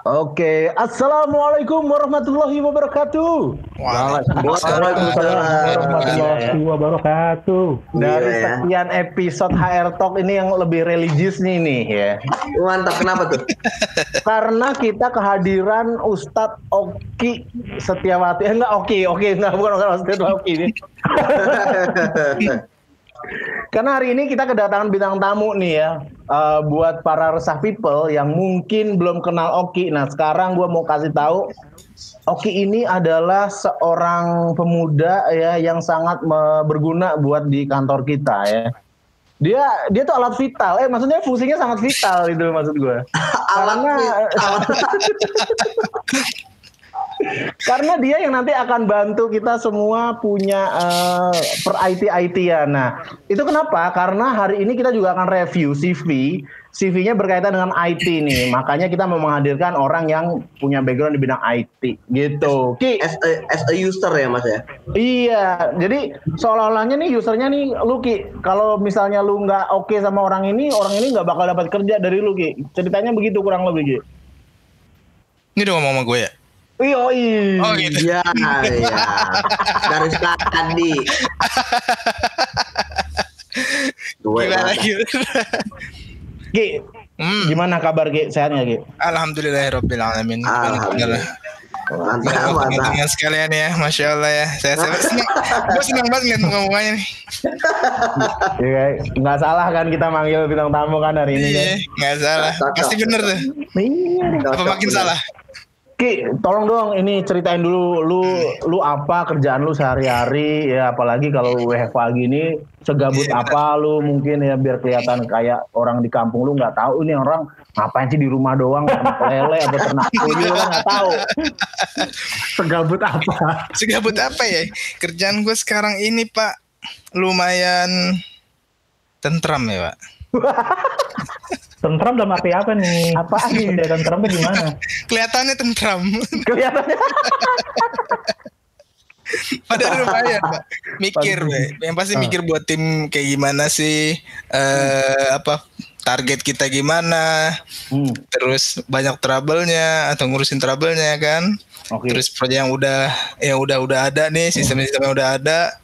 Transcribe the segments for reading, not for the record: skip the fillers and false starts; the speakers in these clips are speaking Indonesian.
Oke, assalamualaikum warahmatullahi wabarakatuh. Waalaikumsalam warahmatullahi wabarakatuh. Dari sekian episode HR Talk ini yang lebih religius nih ya. Mantap, kenapa tuh? Karena kita kehadiran Ustadz Oki Setiawati. Enggak, bukan Ustadz Oki ini. Karena hari ini kita kedatangan bintang tamu nih ya, buat para resah people yang mungkin belum kenal Oki. Nah sekarang gue mau kasih tahu, Oki ini adalah seorang pemuda ya yang sangat berguna buat di kantor kita ya. Dia tuh alat vital, maksudnya fungsinya sangat vital itu maksud gue. Karena dia yang nanti akan bantu kita semua punya per IT ya. Nah, itu kenapa? Karena hari ini kita juga akan review CV-nya berkaitan dengan IT nih. Makanya kita mau menghadirkan orang yang punya background di bidang IT gitu. Ki, as a user ya Mas ya? Iya, jadi seolah-olahnya nih usernya nih lu Ki. Kalau misalnya lu nggak oke sama orang ini nggak bakal dapat kerja dari lu Ki. Ceritanya begitu kurang lebih Ki. Ini udah ngomong sama gue ya? Oh gitu. Iya. Garis tadi. Gimana? Ki, gimana kabar Ki? Sehat nggak Ki? Alhamdulillahirabbil alamin. Alhamdulillah. Mantap. Dengan sekalian ya, masya Allah ya. Saya senang. Gue senang banget ngeliat muka-mukanya nih. Ya, nggak salah kan kita manggil bintang tamu kan hari ini kan? Nggak salah. Pasti bener tuh. Apa makin salah? Ki, tolong dong ini ceritain dulu lu apa kerjaan lu sehari-hari ya, apalagi kalau WFH gini segabut apa lu mungkin ya, biar kelihatan kayak orang di kampung lu nggak tahu ini orang ngapain sih di rumah doang, ternak lele atau ternak tuyul lu nggak tahu. Segabut apa ya? Kerjaan gue sekarang ini Pak lumayan tentram ya Pak. Tentram dalam arti apa nih? Apaan nih? Tentram itu gimana? Kelihatannya tentram. Padahal lumayan Pak. Mikir yang pasti mikir buat tim kayak gimana sih, target kita gimana, terus banyak trouble-nya atau ngurusin trouble-nya kan. Terus proyek yang udah ada nih, sistem-sistemnya udah ada,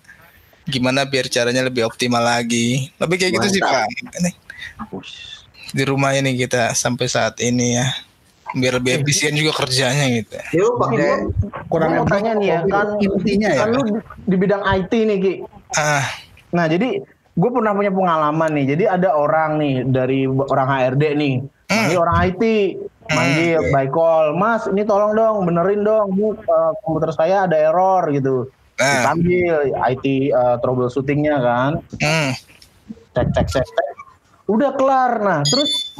gimana biar caranya lebih optimal lagi. Lebih kayak gitu sih Pak. Di rumah ini kita sampai saat ini ya, biar lebih efisien juga kerjanya gitu. Yo pakai kurang mau tanya nih ya kan, intinya ya kan lu di bidang IT nih Ki. Nah jadi gue pernah punya pengalaman nih. Jadi ada orang nih dari orang HRD nih, ini orang IT manggil by call, Mas ini tolong dong benerin dong komputer saya ada error gitu. Dipanggil IT troubleshootingnya kan, cek udah kelar. Nah terus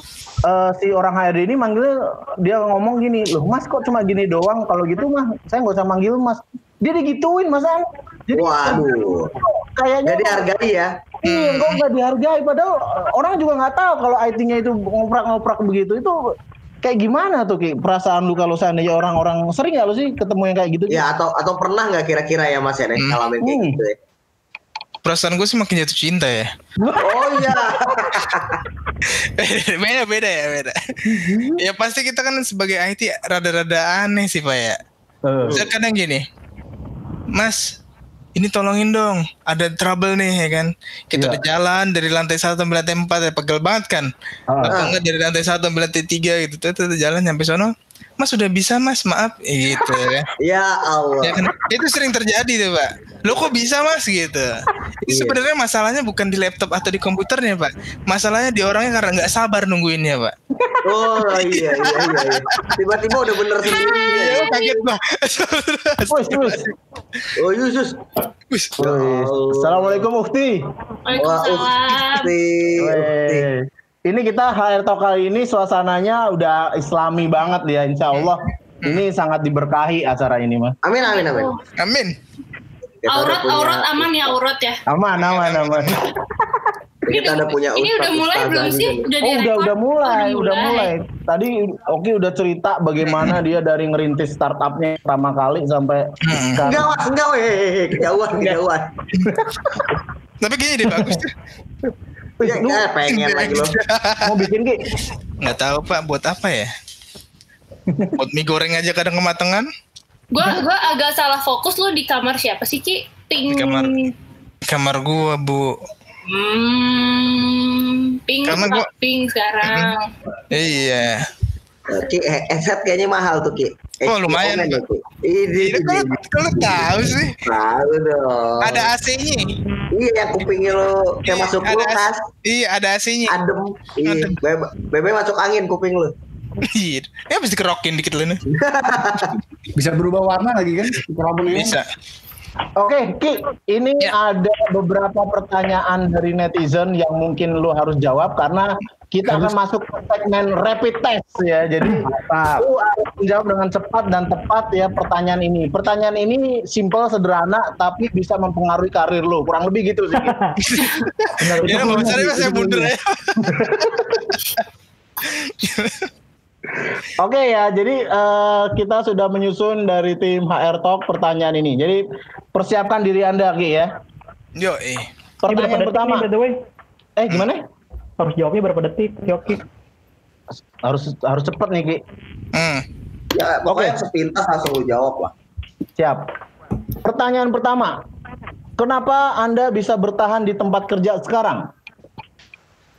si orang HRD ini manggilnya, dia ngomong gini, loh Mas kok cuma gini doang, kalau gitu mah saya nggak usah manggil Mas. Dia digituin Mas Ang. Jadi waduh, kayaknya nggak dihargai ya. Iya, kok nggak dihargai, padahal orang juga nggak tahu kalau IT-nya itu ngoprak begitu. Itu kayak gimana tuh Ki, perasaan lu kalau seandainya orang-orang sering nggak lu sih ketemu yang kayak gitu? Ya atau pernah nggak kira-kira ya Mas ya ngalamin kayak gitu ya? Perasaan gue sih makin jatuh cinta ya. Oh iya. beda. Ya pasti kita kan sebagai IT rada-rada aneh sih Pak ya. Saya kadang gini, Mas, ini tolongin dong, ada trouble nih ya kan. Kita udah jalan dari lantai 1 sampai lantai 4 ya, pegel banget kan. Atau enggak dari lantai 1 sampai lantai 3 gitu. Kita jalan sampai sono, Mas udah bisa Mas, maaf gitu ya. Ya Allah. Ya kan? Itu sering terjadi tuh Pak. Lo kok bisa Mas gitu. Ini sebenarnya masalahnya bukan di laptop atau di komputernya Pak. Masalahnya di orangnya karena nggak sabar nungguinnya Pak. Oh iya. Tiba-tiba udah bener sendiri. Ya, kaget Pak. Oh Yesus. Assalamualaikum Ukti. Waalaikumsalam. Ini kita HR Talk kali ini suasananya udah islami banget ya, insya Allah. Ini sangat diberkahi acara ini Mas. Amin. Aurat aman ya, aurat ya. Aman. Kita udah punya ini udah mulai belum sih? Udah mulai. Tadi Oki udah cerita bagaimana dia dari ngerintis startupnya pertama kali sampai enggak kejauhan. Tapi kayaknya dia bagus tuh. Lu pengen lagi lo. Mau bikin Ki? Nggak tahu Pak, buat apa ya? Buat mie goreng aja kadang kematangan. Gua agak salah fokus, lu di kamar siapa sih Ki? Di kamar gua Bu. Pink Kamar pink sekarang. Iya. Ki, headset kayaknya mahal tuh Ki. Oh lumayan. Ini kalau tahu sih. Tahu dong. Ada AC-nya. Iya, yang kupingnya lo kayak masuk kulkas. Iya, ada AC-nya. Adem. Iya, bebe masuk angin kuping lo. Iya, ya mesti kerokin dikit lah nih. Bisa berubah warna lagi kan? Bisa. Oke, Ki, ini ada beberapa pertanyaan dari netizen yang mungkin lu harus jawab karena kita akan masuk ke segmen rapid test ya. Jadi lu harus menjawab dengan cepat dan tepat ya pertanyaan ini. Pertanyaan ini simple, sederhana, tapi bisa mempengaruhi karir lu. Kurang lebih gitu sih. Benar. Ya, saya mundur ya. Oke ya, jadi kita sudah menyusun dari tim HR Talk pertanyaan ini. Jadi persiapkan diri Anda, Ki ya. Yo, Pertanyaan pertama. By the way. Gimana? Harus jawabnya berapa detik, Ki? Harus cepat nih, Ki. Ya, pokoknya sepintas langsung lu jawab lah. Siap. Pertanyaan pertama. Kenapa Anda bisa bertahan di tempat kerja sekarang?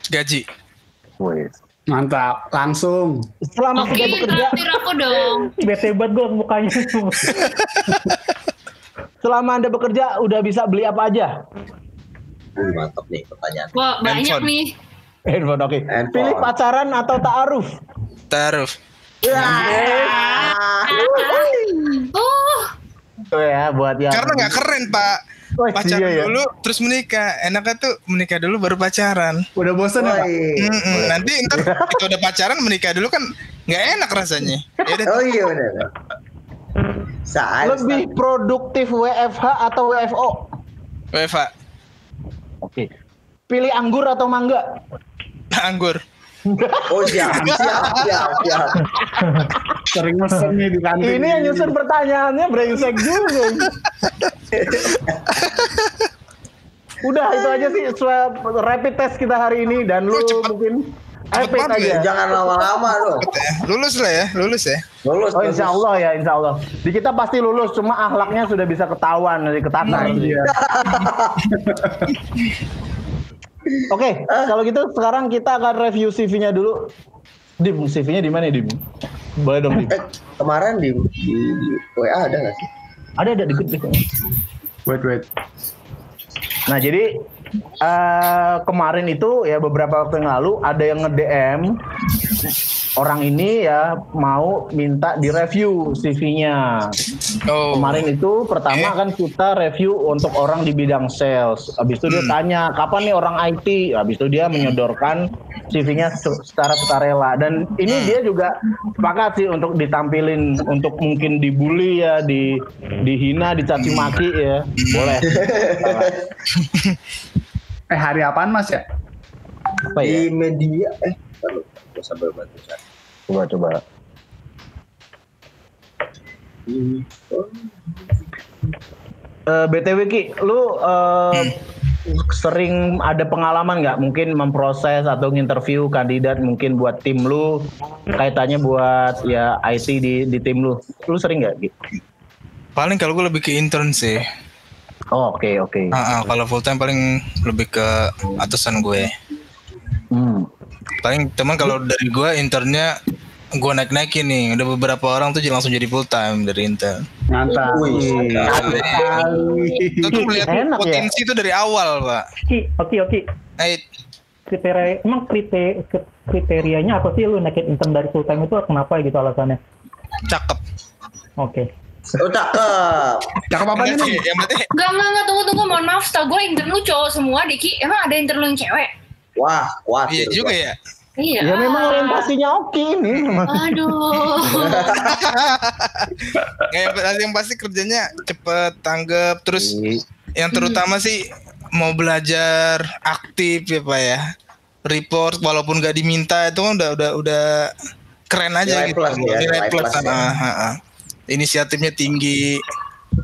Gaji. Mantap, langsung. Selama sudah bekerja. Traktir aku dong. Bete banget gue mukanya. Selama Anda bekerja udah bisa beli apa aja? Mantap nih pertanyaan. Wah, banyak Handphone. nih. Handphone, oke. Pilih pacaran atau ta'aruf? Taruh. Oh ya, buat yang Karena nggak keren Pak. Pacaran iya, dulu terus menikah. Enaknya tuh menikah dulu baru pacaran. Udah bosan ya, Pak? Nanti ntar kita udah pacaran menikah dulu kan nggak enak rasanya. Yaudah. Oh iya benar. Lebih produktif WFH atau WFO? WFA. Oke. Pilih anggur atau mangga? Anggur. Oh siap. Sering mesen nih di kantin. Ini yang nyusun pertanyaannya brengsek juga. Udah itu aja sih rapid test kita hari ini dan lu mungkin rapid aja. Jangan lama-lama lo. Lulus lah ya, lulus ya. Lulus. Oh insya Allah ya, insya Allah. Di kita pasti lulus, cuma akhlaknya sudah bisa ketahuan dari ketakar. Oke, kalau gitu sekarang kita akan review CV-nya dulu. Dim, CV-nya di mana Dim? Boleh dong Dim. Kemarin di WA ada nggak sih? Ada dikit. Wait. Nah jadi kemarin itu ya beberapa waktu yang lalu ada yang nge-DM orang ini ya mau minta direview CV-nya. Kemarin itu pertama kan kita review untuk orang di bidang sales. Habis itu dia tanya kapan nih orang IT. Habis itu dia menyodorkan CV-nya secara sukarela. Dan ini dia juga sepakat sih untuk ditampilin untuk mungkin dibully ya, dihina, dicaci maki ya. Boleh. Hari apaan Mas ya? Apa ya? Di media. Sambil bantu saya. Coba. BTW Ki, lu sering ada pengalaman nggak mungkin memproses atau nginterview kandidat mungkin buat tim lu kaitannya buat ya IT di tim lu sering nggak Ki? Paling kalau gue lebih ke intern sih. Oh, oke. Kalau full time paling lebih ke atasan gue. Paling teman kalau dari gue internnya gue naik-naikin nih. Udah beberapa orang tuh langsung jadi full time dari intern. Mantap. Itu tuh melihat potensi itu dari awal Pak. Oke. Kriterianya apa sih lu naikin intern dari full time itu kenapa gitu alasannya? Cakep. Oke. Oh cakep. Cakep apa nih? Enggak, tunggu, mohon maaf, setahu gue intern lu cowok semua deh Ki. Emang ada intern lu yang cewek? Wah, iya juga ya. Iya. Ya memang orientasinya oke nih. Aduh. Yang pasti kerjanya cepet, tanggap, terus yang terutama sih mau belajar aktif ya Pak ya. Report walaupun gak diminta itu kan udah keren aja nilai gitu. Nilai plus. Inisiatifnya tinggi.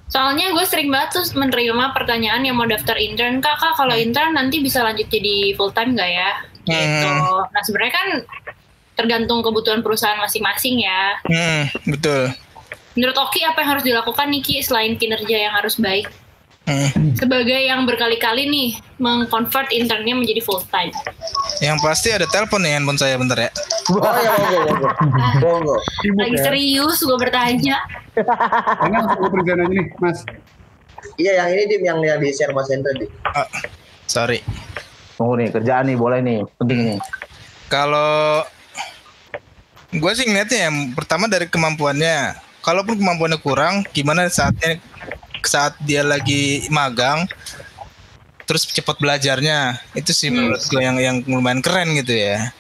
Soalnya gue sering banget tuh menerima pertanyaan yang mau daftar intern, Kak kalau intern nanti bisa lanjut jadi full time nggak ya? Gitu. Nah sebenarnya kan tergantung kebutuhan perusahaan masing-masing ya. Betul. Menurut Oki apa yang harus dilakukan nih Ki selain kinerja yang harus baik? Sebagai yang berkali-kali nih mengconvert internnya menjadi full time. Yang pasti ada telepon nih handphone saya bentar ya. Lagi serius gue bertanya. Ini aku kerjaan aja nih, Mas. Iya, yang ini Dim yang di share Mas Hendra di. Sorry. Tunggu nih, kerjaan nih, boleh nih, penting nih. Kalau gue sih ngeliatnya yang pertama dari kemampuannya. Kalaupun kemampuannya kurang, gimana saat dia lagi magang, terus cepat belajarnya, itu sih menurut gue yang lumayan keren gitu ya.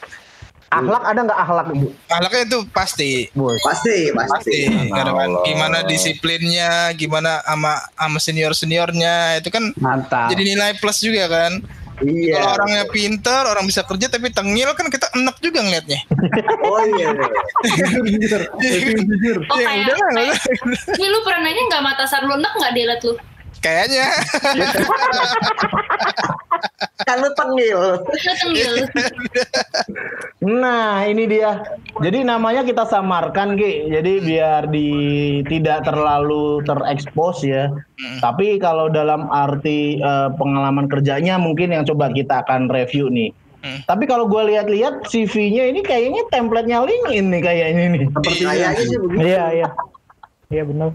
Akhlak ada nggak akhlak? Akhlaknya itu pasti. Pasti. Gimana disiplinnya, gimana sama seniornya itu kan Mantap. jadi nilai plus juga kan. Iya. Kalau orangnya pinter, orang bisa kerja tapi tengil kan kita enak juga ngeliatnya. Oh iya. Jujur. Oh kayak ini lu pernah nanya nggak Matasan lu enak nggak dia liat lu? Kayaknya. Kan lu tengil. Nah ini dia. Jadi namanya kita samarkan Ki. Jadi biar tidak terlalu terekspos ya. Tapi kalau dalam arti pengalaman kerjanya mungkin yang coba kita akan review nih. Tapi kalau gue lihat-lihat CV-nya ini kayaknya template-nya LinkedIn nih kayaknya nih. Kayaknya sih begitu. Iya benar.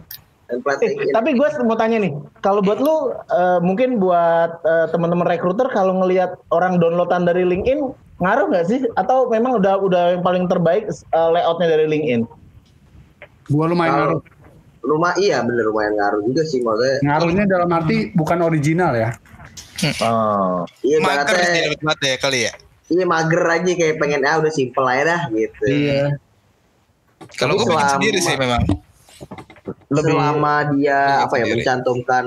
Tapi gue mau tanya nih, kalau buat lu mungkin buat teman-teman rekruter kalau ngelihat orang downloadan dari LinkedIn ngaruh nggak sih? Atau memang udah yang paling terbaik layoutnya dari LinkedIn? Gua lumayan ngaruh. Iya bener lumayan ngaruh juga sih maksudnya. Ngaruhnya dalam arti bukan original ya. Iya Mager berarti. sih dapat ya kali ya. Iya mager aja kayak pengen udah simple aja dah gitu. Iya. Kalau gue bikin sendiri sih memang. Selama dia mencantumkan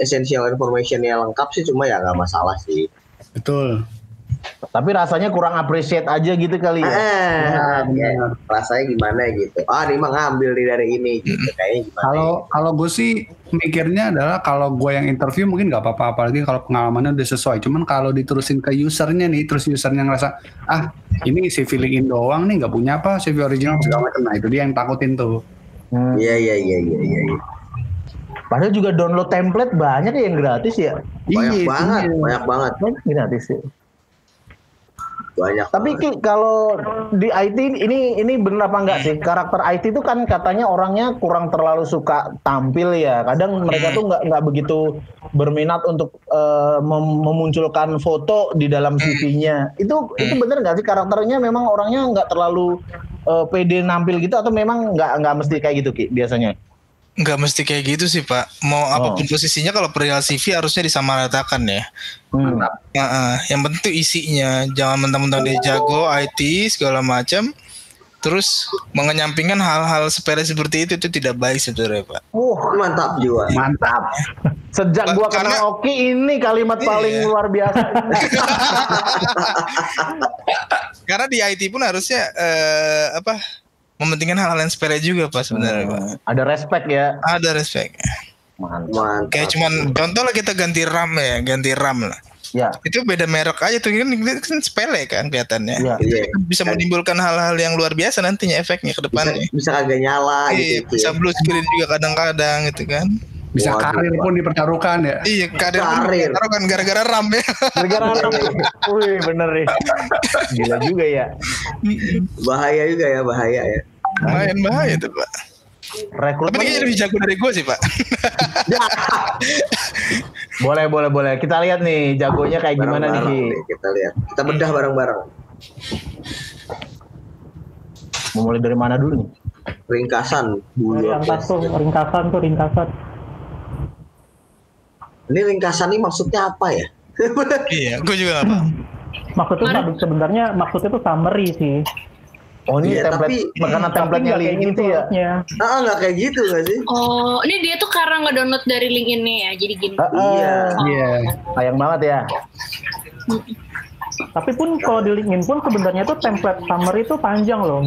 essential information yang lengkap sih cuma ya nggak masalah sih. Betul. Tapi rasanya kurang appreciate aja gitu kali ya. Ya, rasanya gimana gitu. Ini mah ngambil dari ini gitu kayaknya gimana. Kalau gue sih mikirnya adalah kalau gue yang interview mungkin nggak apa-apa, apalagi kalau pengalamannya udah sesuai. Cuman kalau diterusin ke usernya nih, terus usernya ngerasa ini CV LinkedIn doang nih, nggak punya apa CV original segala macam. Nah itu dia yang takutin tuh. Iya. Padahal juga download template banyak yang gratis ya. Banyak banget. Gratis ya. Banyak. Tapi Ki, kalau di IT ini bener apa enggak sih? Karakter IT itu kan katanya orangnya kurang terlalu suka tampil ya. Kadang mereka tuh nggak begitu berminat untuk memunculkan foto di dalam CV-nya. Itu bener nggak sih karakternya memang orangnya nggak terlalu pede nampil gitu atau memang nggak mesti kayak gitu Ki biasanya? Nggak mesti kayak gitu sih Pak. Mau apapun posisinya kalau perihal CV harusnya disamaratakan ya. Yang penting isinya, jangan mentang-mentang dia jago IT segala macam, terus mengenyampingkan hal-hal sepele seperti itu tidak baik sebenarnya Pak. Mantap juga. Mantap. Sejak gua kenal Oki ini kalimat paling luar biasa. Karena di IT pun harusnya mementingkan hal-hal yang sepele juga Pak sebenarnya Pak. Ada respect ya. Ada respect. Mantap. Kayak cuman contoh lah kita ganti RAM lah. Ya. Itu beda merek aja tuh kan sepele kan kelihatannya. Ya. Bisa menimbulkan hal-hal yang luar biasa nantinya efeknya ke depannya. Bisa agak nyala gitu. Bisa blue screen juga kadang-kadang gitu kan. Bisa karir pun dipertaruhkan ya. Iya, karir dipertaruhkan gara-gara RAM ya. Gara-gara RAM. Wih, bener nih. Gila juga ya. Bahaya juga ya, bahaya ya. Lumayan bahaya tuh Pak. Rekrutmen. Tapi kayaknya lebih jago dari gue sih Pak. Boleh. Kita lihat nih jagonya kayak gimana nih Ki. Kita lihat. Kita bedah bareng-bareng. Mau mulai dari mana dulu nih? Ringkasan. Ringkasan. Ini ringkasan ini maksudnya apa ya? Iya, gue juga nggak paham. Sebenarnya maksudnya tuh summary sih. Oh ini template, karena template-nya LinkedIn itu ya? Nggak kayak gitu nggak sih? Oh, ini dia tuh karena nge-download dari LinkedIn-nya ya, jadi gini. Iya. Sayang banget ya. Tapi pun kalau di LinkedIn pun sebenarnya tuh template summary itu panjang loh.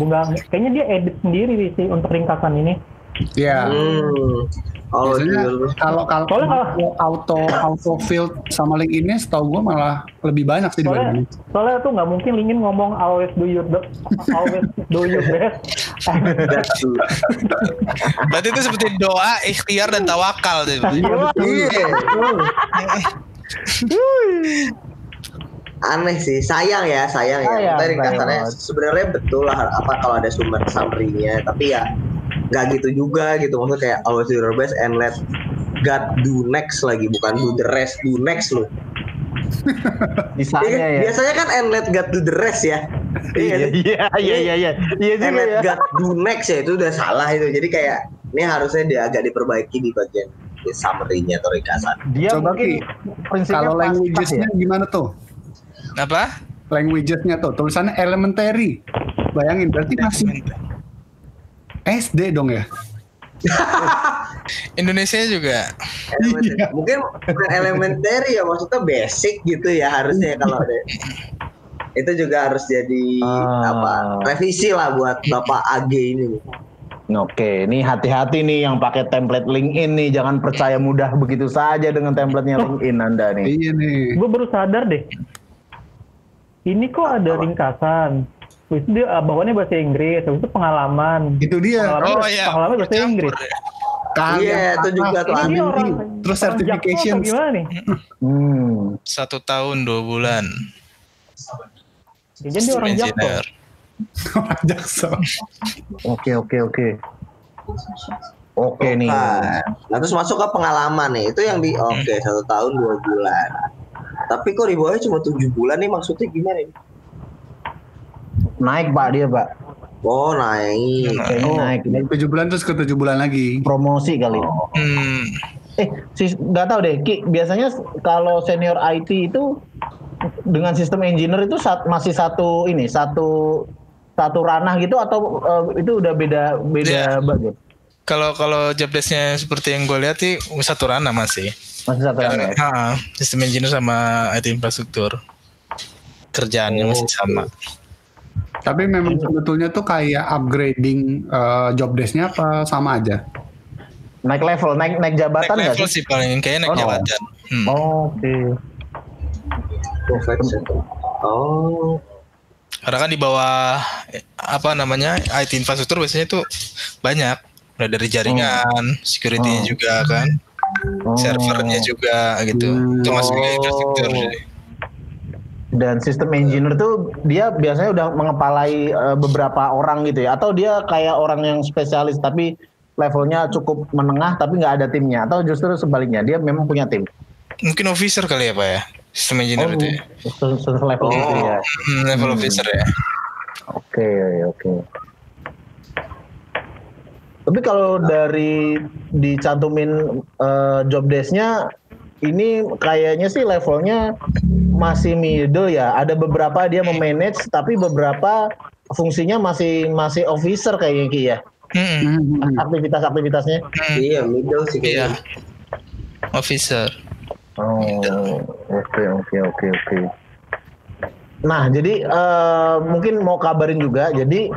Kayaknya dia edit sendiri sih untuk ringkasan ini. Iya. Kalau auto field sama LinkedIn-nya setahu gue malah lebih banyak sih dibanding. Soalnya tuh nggak mungkin LinkedIn ngomong always do your best. Berarti itu seperti doa, ikhtiar dan tawakal tuh. Iya. Aneh sih, sayang ya. Tadi kasarnya sebenarnya betul lah apa kalau ada sumber summary-nya, tapi ya nggak gitu juga gitu. Maksudnya kayak always do your best and let God do next lagi, bukan do the rest, do next loh. Misalnya ya. Biasanya kan and let God do the rest ya. Iya. And let God do next ya, itu udah salah itu. Jadi kayak ini harusnya dia agak diperbaiki di bagian summary-nya atau ringkasan. Dia coba mungkin kalau languages-nya gimana tuh? Apa? Languages-nya tuh tulisannya elementary. Bayangin berarti masih SD dong ya? Indonesia juga. Mungkin bukan elementary ya, maksudnya basic gitu ya harusnya kalau ada. Itu juga harus jadi revisi lah buat Bapak AG ini. Oke, ini hati-hati nih yang pakai template LinkedIn nih, jangan percaya mudah begitu saja dengan template-nya LinkedIn Anda nih. Iya nih. Gue baru sadar deh. Ini kok ada ringkasan. Itu dia bawahnya bahasa Inggris, itu pengalaman. Itu dia. Pengalaman bahasa Inggris. Iya, itu juga tuh. Terus certification. Gimana nih? 1 tahun 2 bulan. Jadi orang Jaksel. Orang Jaksel. Oke nih. Nah, terus masuk ke pengalaman nih. Itu yang di 1 tahun 2 bulan. Tapi kok di bawahnya cuma 7 bulan nih, maksudnya gimana ini? Naik Pak dia Pak. Oh naik. Kayaknya naik. 7 bulan terus ke 7 bulan lagi. Promosi kali. Nggak tahu deh Ki, biasanya kalau senior IT itu dengan sistem engineer itu masih satu ranah gitu atau itu udah beda bagian? Kalau job desk-nya seperti yang gue lihat sih satu ranah masih satu ranah. Sistem engineer sama IT infrastruktur kerjaannya masih sama. Tapi memang sebetulnya tuh kayak upgrading job desk-nya apa sama aja? Naik level, naik jabatan nggak sih? Paling kayaknya naik jabatan. Oke. Karena kan di bawah IT infrastruktur biasanya tuh banyak, mulai dari jaringan, security-nya juga kan, servernya juga gitu. Itu masuk ke infrastruktur. Dan sistem engineer tuh dia biasanya udah mengepalai beberapa orang gitu ya, atau dia kayak orang yang spesialis tapi levelnya cukup menengah tapi nggak ada timnya, atau justru sebaliknya dia memang punya tim? Mungkin officer kali ya Pak ya, sistem engineer itu ya. Level itu ya. Level officer ya. Oke. Tapi kalau dari dicantumin job desk-nya ini kayaknya sih levelnya masih middle ya. Ada beberapa dia memanage tapi beberapa fungsinya masih officer kayaknya Ki ya. Aktivitas-aktivitasnya. Iya, middle sih kayaknya. Officer. Oke. Nah, jadi mungkin mau kabarin juga. Jadi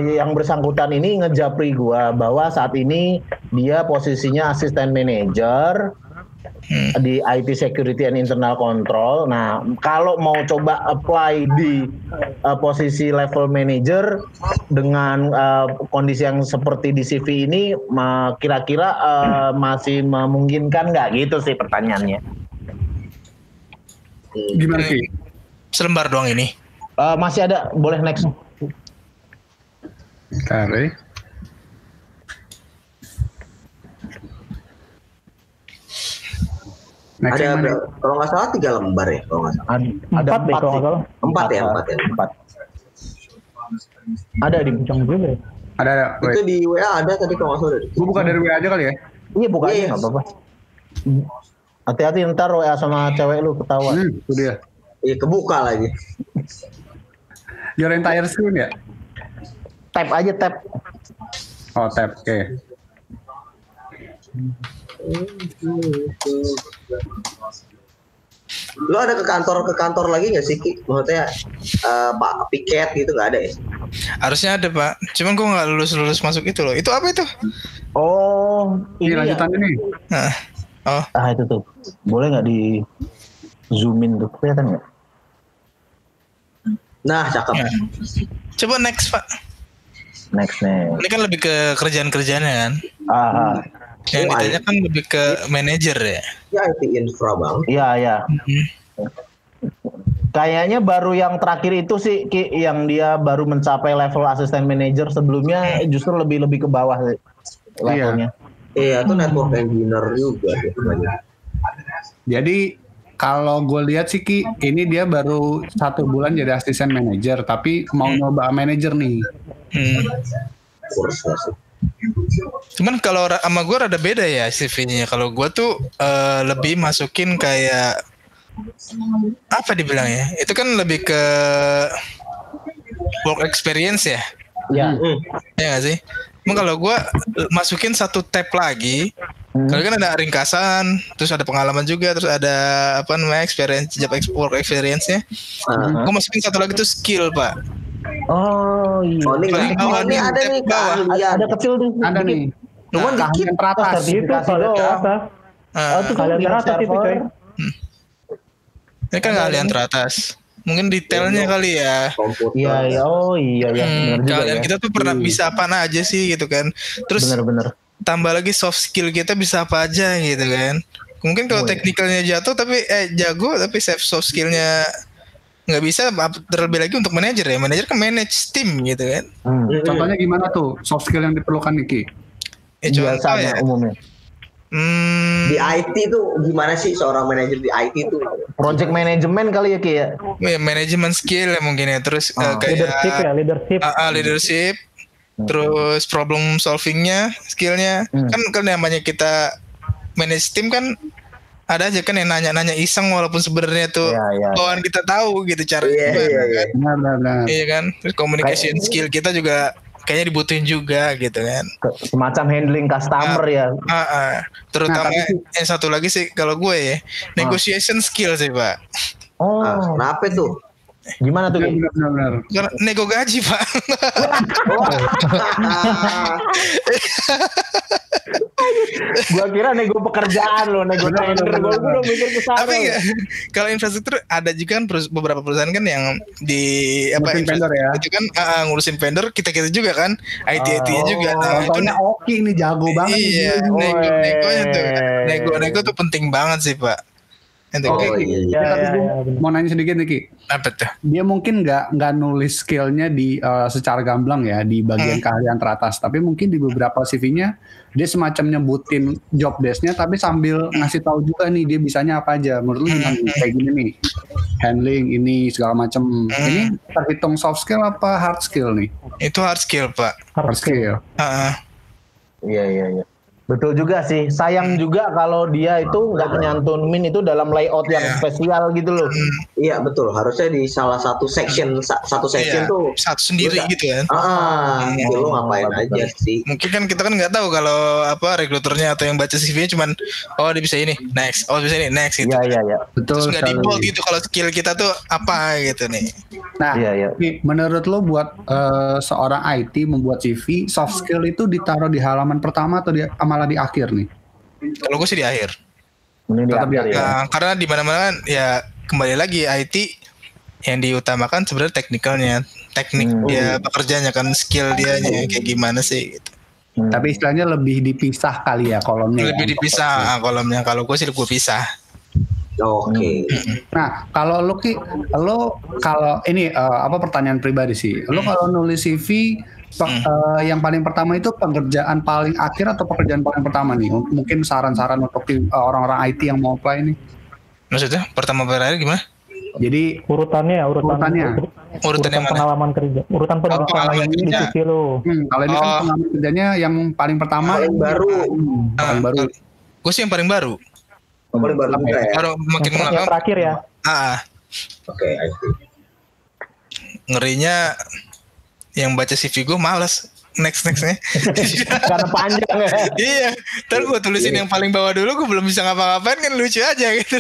yang bersangkutan ini ngejapri gua bahwa saat ini dia posisinya asisten manager di IT Security and Internal Control. Nah, kalau mau coba apply di posisi level manager dengan kondisi yang seperti di CV ini, kira-kira masih memungkinkan nggak gitu sih pertanyaannya? Gimana sih? Selembar doang ini. Masih ada, boleh next. Kare. Ada kalau nggak salah 3 lembar ya kalau nggak salah. Ada 4 kalau nggak salah. 4 ya. Ada di Bujang juga. Ada. Itu di WA ada tadi kalau nggak salah. Gue buka dari WA aja kali ya. Iya buka aja nggak apa-apa. Hati-hati ntar WA sama cewek lu ketahuan. Itu dia. Iya kebuka lagi. Your entire screen ya? Tap aja tap. Oh tap, oke. Lo ada ke kantor lagi nggak sih Ki? Maksudnya Pak Piket gitu nggak ada ya? Harusnya ada Pak. Cuman gue nggak lulus masuk itu loh. Itu apa itu? Oh, ini lanjutan ini. Itu tuh. Boleh nggak di zoomin tuh? Kelihatan nggak? Nah, cakep. Ya. Coba next Pak. Next. Ini kan lebih ke kerjaan-kerjaannya kan? Yang ditanya kan lebih ke manajer ya? Ya IT infra bang. Iya. Kayaknya baru yang terakhir itu sih Ki, yang dia baru mencapai level asisten manager. Sebelumnya justru lebih ke bawah levelnya. Iya, itu network engineer juga ya. Jadi kalau gue lihat sih Ki, ini dia baru 1 bulan jadi asisten manager, tapi mau nyoba manager nih. Cuman kalau sama gue rada beda ya CV-nya. Kalau gue tuh lebih masukin kayak apa dibilang ya? Itu kan lebih ke work experience ya. Iya. Ya nggak sih? Emang kalau gue masukin 1 tab lagi, kalau kan ada ringkasan, terus ada pengalaman juga, terus ada apa namanya experience, job work experience-nya. Gue masukin 1 lagi tuh skill Pak. Oh iya. Ini ada nih ada kecil tuh. Ada nih. Cuman dikit teratas itu kalau teratas. Itu kalian teratas itu coy. Ini kan kalian teratas. Mungkin detailnya kali ya. Iya. Oh iya ya. Kalian kita tuh pernah bisa apa aja sih gitu kan. Terus bener. Tambah lagi soft skill kita bisa apa aja gitu kan. Mungkin kalau teknikalnya jatuh tapi jago tapi soft skillnya nggak bisa, terlebih lagi untuk manajer ya. Manajer kan manage tim gitu kan. Contohnya gimana tuh soft skill yang diperlukan Niki? Biasanya umumnya. Di IT tuh gimana sih seorang manajer di IT tuh? Project management kali ya Ki ya? Manajemen skill ya mungkin ya. Terus kayak leadership. Terus problem solvingnya, skillnya. Kan namanya kita manage tim kan ada aja kan yang nanya-nanya iseng walaupun sebenarnya tuh kawan kita tahu gitu caranya kan. Iya kan. Terus communication skill kita juga kayaknya dibutuhin juga gitu kan. Semacam handling customer ya. Terutama yang satu lagi sih kalau gue ya, negotiation skill sih Pak. Kenapa tuh? Gimana tuh? Benar. Karena nego gaji Pak. Gua kira nego pekerjaan loh, nego tender. Gua udah mikir ke sana. Tapi kalau infrastruktur ada juga kan beberapa perusahaan kan yang di vendor ya. Itu kan ngurusin vendor kita juga kan, IT-nya juga. Nah, contohnya Oki ini jago banget. Iya, nego-negonya tuh. Nego tuh penting banget sih Pak. Mau nanya sedikit nih Ki. Apa tuh? Dia mungkin nggak nulis skillnya di secara gamblang ya di bagian keahlian teratas, tapi mungkin di beberapa CV-nya dia semacam nyebutin job desk-nya, tapi sambil ngasih tahu juga nih dia bisanya apa aja. Menurut lu kayak gini nih, handling ini segala macam. Ini terhitung soft skill apa hard skill nih? Itu hard skill Pak. Hard skill. Iya. Betul juga sih. Sayang juga kalau dia itu nggak nyantumin itu dalam layout yang spesial gitu loh. Iya betul. Harusnya di salah satu section tuh satu sendiri gitu kan. Gitu lo ngapain aja sih. Mungkin kan kita kan nggak tahu kalau rekruternya atau yang baca CV-nya cuman dia bisa ini next, bisa ini next gitu. Iya. Betul. Terus nggak default gitu kalau skill kita tuh apa gitu nih. Nah, menurut lo buat seorang IT membuat CV, soft skill itu ditaruh di halaman pertama atau malah di akhir nih? Kalau gue sih di akhir. Tetap di akhir ya. Karena di mana-mana kan ya kembali lagi IT yang diutamakan sebenarnya teknikalnya, teknik dia pekerjaannya kan, skill dia kayak gimana sih gitu. Tapi istilahnya lebih dipisah kali ya kolomnya. Lebih dipisah kolomnya. Kalau gue sih gue pisah. Oke. Nah, kalau lo kalau ini pertanyaan pribadi sih. Lo kalau nulis CV yang paling pertama itu pekerjaan paling akhir atau pekerjaan paling pertama nih? Mungkin saran-saran untuk orang-orang IT yang mau apply nih. Maksudnya pertama berakhir gimana? Jadi urutannya pengalaman kerja, urutan pengalaman di CV lo. Kalau ini kan pengalaman kerjanya yang paling pertama, paling baru. Paling baru. Gue sih yang paling baru. Paling baru juga ya. Baru makin yang terakhir ya. Oke, I see. Ngerinya yang baca CV gue males nextnya karena panjang ya. Iya, ntar gue tulisin yang paling bawah dulu, gue belum bisa ngapa-ngapain kan, lucu aja gitu.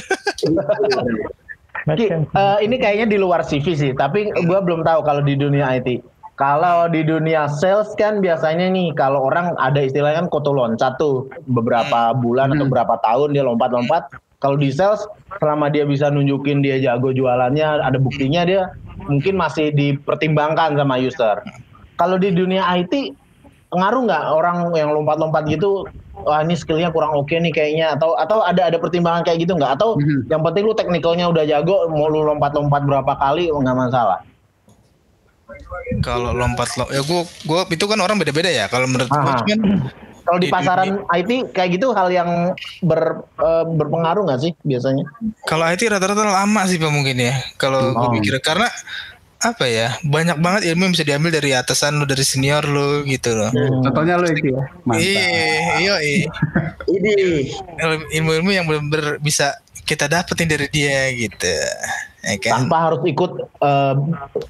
Ini kayaknya di luar CV sih, tapi gue belum tahu kalau di dunia IT. Kalau di dunia sales kan biasanya nih kalau orang ada istilahnya kan koto loncat tuh beberapa bulan atau berapa tahun dia lompat-lompat. Kalau di sales selama dia bisa nunjukin dia jago jualannya, ada buktinya dia mungkin masih dipertimbangkan sama user. Kalau di dunia IT pengaruh nggak orang yang lompat-lompat gitu? Wah ini skillnya kurang oke nih kayaknya atau ada pertimbangan kayak gitu nggak? Atau yang penting lu teknikalnya udah jago, mau lu lompat-lompat berapa kali nggak masalah? Kalau lompat ya gue itu kan orang beda-beda ya. Kalau menurut gue cuman kalau di pasaran IT kayak gitu hal yang berpengaruh nggak sih biasanya? Kalau IT rata-rata lama sih Pak mungkin ya. Kalau gue pikir karena apa ya, banyak banget ilmu yang bisa diambil dari atasan lu, dari senior lu gitu loh. Contohnya lu itu ya. Iya. Ini ilmu-ilmu yang benar-benar bisa kita dapetin dari dia gitu. Ya kan? Tanpa harus ikut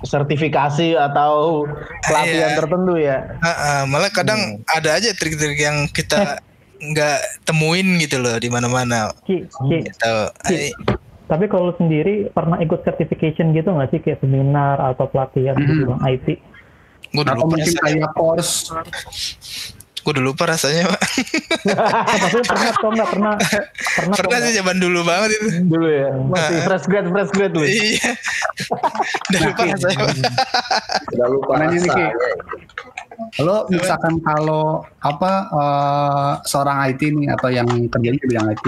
sertifikasi atau pelatihan tertentu ya. Malah kadang ada aja trik-trik yang kita nggak temuin gitu loh di mana-mana. Gitu. Tapi kalau sendiri pernah ikut certification gitu nggak sih, kayak seminar atau pelatihan di bidang IT? Gue udah lupa mungkin kayak course. Gue udah lupa rasanya Pak. Tapi pernah sih zaman dulu banget itu. Dulu ya, masih fresh grad lu. Iya. Udah lupa rasanya Pak. Udah lupa rasanya. Lo misalkan kalau seorang IT nih atau yang kerjanya di bidang IT,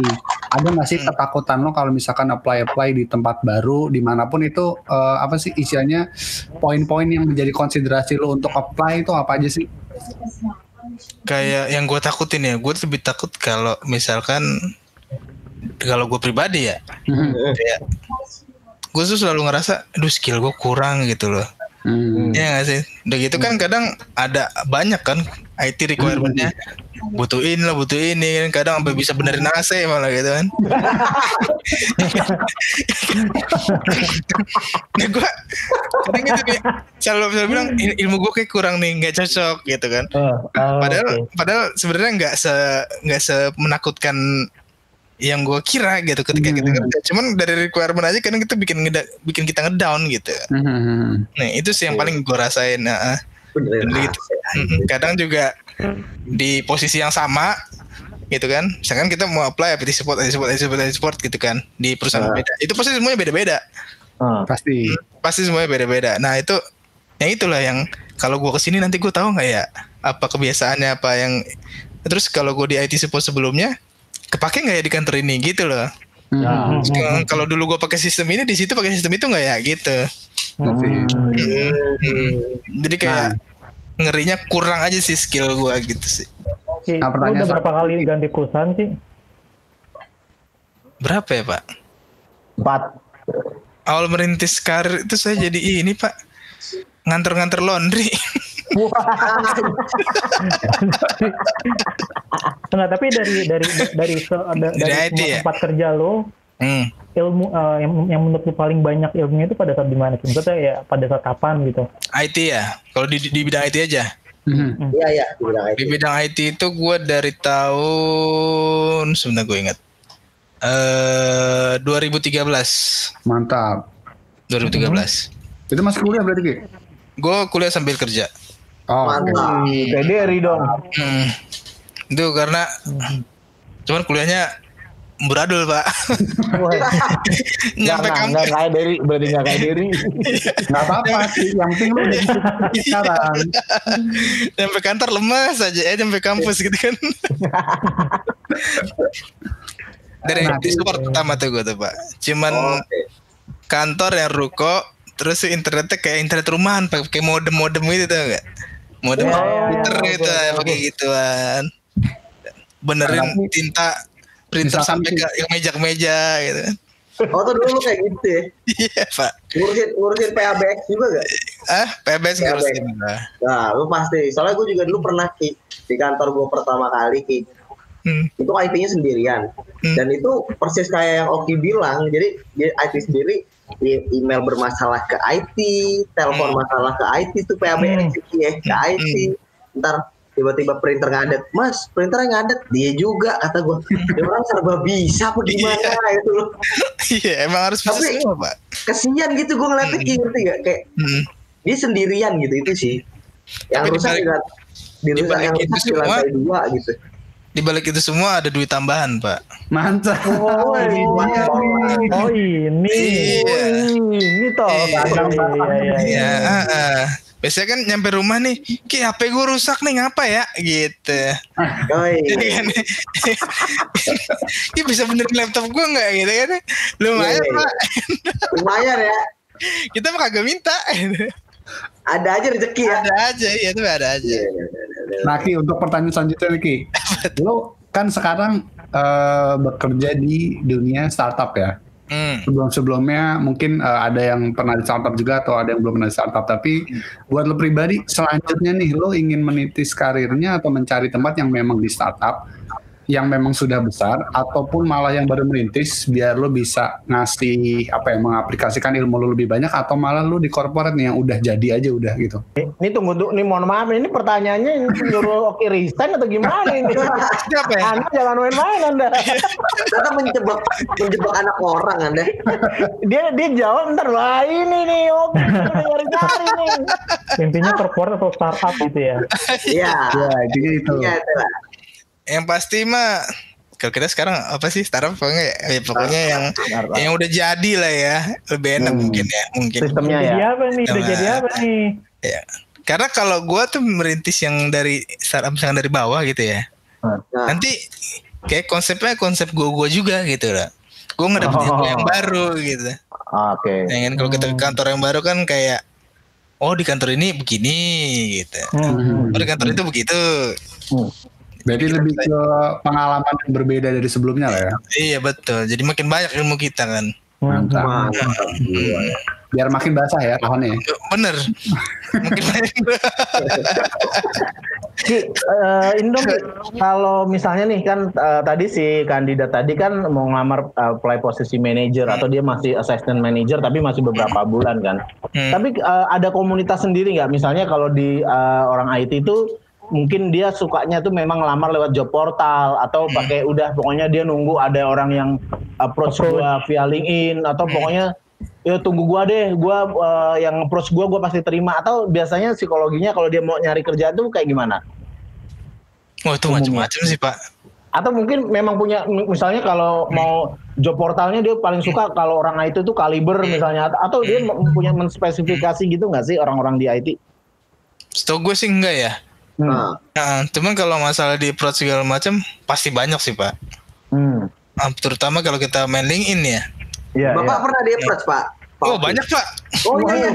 ada nggak sih ketakutan lo kalau misalkan apply di tempat baru dimanapun itu apa sih istilahnya poin-poin yang menjadi konsiderasi lo untuk apply itu apa aja sih? Kayak yang gue takutin ya, gue lebih takut kalau misalkan kalau gue pribadi ya, kayak gue tuh selalu ngerasa, aduh skill gue kurang gitu loh. Iya nggak sih? Udah gitu kan kadang ada banyak kan IT requirement-nya, butuh ini kan, kadang sampai bisa benerin AC malah gitu kan. Nah gue kadang gitu kayak selalu bilang ilmu gue kayak kurang nih, nggak cocok gitu kan. Padahal sebenarnya nggak semenakutkan yang gue kira gitu ketika kita cuman dari requirement aja kadang kita bikin kita ngedown gitu. Nah itu sih yang paling gue rasain. Gitu. Kadang juga di posisi yang sama gitu kan, misalkan kita mau apply IT support gitu kan di perusahaan berbeda, itu pasti semuanya beda-beda. Pasti semuanya beda-beda. Nah itu yang itulah yang kalau gue kesini nanti gue tahu nggak ya apa kebiasaannya apa yang, terus kalau gue di IT support sebelumnya kepake nggak ya di kantor ini gitu loh. Kalau dulu gue pakai sistem ini, di situ pakai sistem itu nggak ya gitu. Jadi kayak ngerinya kurang aja sih skill gue gitu sih. Lu udah berapa kali ganti perusahaan sih? Berapa ya Pak? 4. Awal merintis karir itu saya jadi ini Pak, nganter laundry. Nah tapi dari tempat kerja lo, ilmu yang menurut lo paling banyak ilmunya itu pada saat di mana? Maksudnya ya pada saat kapan gitu? IT ya, kalau di bidang IT aja. Iya di bidang IT. Di bidang IT itu gue dari tahun sebentar gue ingat 2013. Mantap. 2013. Itu masih kuliah berarti Ki? Gue kuliah sambil kerja. Mantap. Dari dong. Itu karena cuman kuliahnya beradul Pak. Nyampe kampus nggak kayak dari, berarti nggak kayak dari. Nggak apa-apa sih, yang penting lu udah sekarang. Nyampe kantor lemas aja, nyampe kampus gitu kan. Dari support pertama tuh gue tuh Pak. Cuman kantor yang ruko, terus internetnya kayak internet rumahan, pakai modem gitu tau nggak? Modem komputer gitu, pakai gituan. Benerin tinta printer sampai ke meja gitu. Oh tuh dulu kayak gitu ya? Iya Pak. Ngurusin PABX juga gak? PABX ngurusin. Nah lu pasti, soalnya gue juga dulu pernah Ki, di kantor gue pertama kali Ki, itu IT-nya sendirian. Dan itu persis kayak yang Oki bilang, jadi IT sendiri, email bermasalah ke IT, telepon masalah ke IT, itu PABX ya, ke IT. Ntar tiba-tiba printer ngadet, mas printernya ngadet, dia juga kata gue, dia orang serba bisa apa gimana itu loh. Iya emang harus bisa semua Pak. Kesian gitu gue ngeliatnya ngerti gak, kayak dia sendirian gitu itu sih. Yang rusak di balik itu semua lantai 2 gitu. Di balik itu semua ada duit tambahan, Pak. Mantap. Ini toh. Iya. Biasanya kan nyampe rumah nih, Ki HP gue rusak nih, ngapa ya? Gitu. Jadi kan, Ki bisa benerin laptop gue nggak gitu kan? Lumayan Pak. Lumayan ya. Kita mah kagak minta. Ada aja rezeki ya. Ada aja, iya tuh ada aja. Nah Ki, untuk pertanyaan selanjutnya nih Ki, lo kan sekarang bekerja di dunia startup ya. Sebelumnya mungkin ada yang pernah di startup juga atau ada yang belum pernah di startup. Tapi buat lo pribadi, selanjutnya nih lo ingin menitis karirnya atau mencari tempat yang memang di startup, yang memang sudah besar, ataupun malah yang baru merintis biar lo bisa ngasih mengaplikasikan ilmu lo lebih banyak, atau malah lo di corporate nih yang udah jadi aja udah gitu. Ini tunggu, nih mohon maaf, ini pertanyaannya nyuruh Oki resign atau gimana ini? Siapa ya? Anda jangan main-main Anda. Karena menjebak anak orang Anda. Dia jawab ntar, wah ini nih Oki nyari-nyari nih. Intinya corporate atau startup gitu ya? Iya. Ya, intinya itu. Iya, Yang pasti mah kalau kita sekarang apa sih startup pokoknya yang udah jadi lah ya, lebih enak mungkin. Sistemnya jadi apa nih? Udah jadi apa nih? Ya. Karena kalau gue tuh merintis yang dari startup misalnya dari bawah gitu ya. Nanti kayak konsepnya konsep gue juga gitu lah. Gue ngedapetin ilmu yang baru gitu. Oke. Dengan kalau kita ke kantor yang baru kan kayak, oh di kantor ini begini gitu. Oh di kantor itu begitu. Berarti lebih ke pengalaman yang berbeda dari sebelumnya lah ya. Iya betul. Jadi makin banyak ilmu kita kan. Mantap. Biar makin basah ya tahunnya. Bener. Makin banyak. Indom, kalau misalnya nih kan tadi si kandidat tadi kan mau ngelamar apply posisi manager atau dia masih assistant manager tapi masih beberapa bulan kan. Tapi ada komunitas sendiri nggak? Misalnya kalau di orang IT itu mungkin dia sukanya tuh memang ngelamar lewat job portal atau pakai pokoknya dia nunggu ada orang yang approach gua via LinkedIn atau pokoknya ya tunggu gua deh, yang approach gua pasti terima, atau biasanya psikologinya kalau dia mau nyari kerja tuh kayak gimana? Oh itu macam-macam sih Pak. Atau mungkin memang punya, misalnya kalau mau job portalnya dia paling suka kalau orang IT itu kaliber misalnya, atau dia punya menspesifikasi gitu nggak sih orang-orang di IT? Setahu gue sih enggak ya. Cuman kalau masalah di approach segala macam pasti banyak sih Pak. Terutama kalau kita main LinkedIn ya. Bapak pernah di approach Pak? Oh banyak Pak. Oh iya.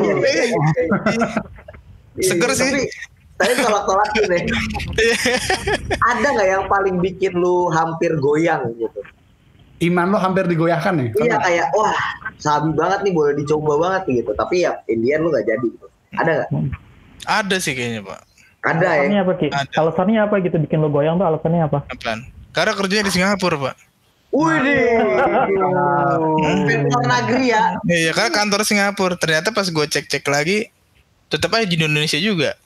Seger sih. Tapi tolak-tolak nih. Ada nggak yang paling bikin lu hampir goyang gitu? Iman lo hampir digoyahkan nih? Iya kayak wah sabi banget nih, boleh dicoba banget gitu. Tapi ya Indian lu nggak jadi gitu. Ada nggak? Ada sih kayaknya Pak. Ada alasannya apa Ki? Alasannya apa gitu bikin lo goyang tuh, alasannya apa? Apaan? Karena kerjanya di Singapura Pak. Wih, luar negeri ya? Iya, karena kantor Singapura. Ternyata pas gue cek-cek lagi, tetap aja di Indonesia juga.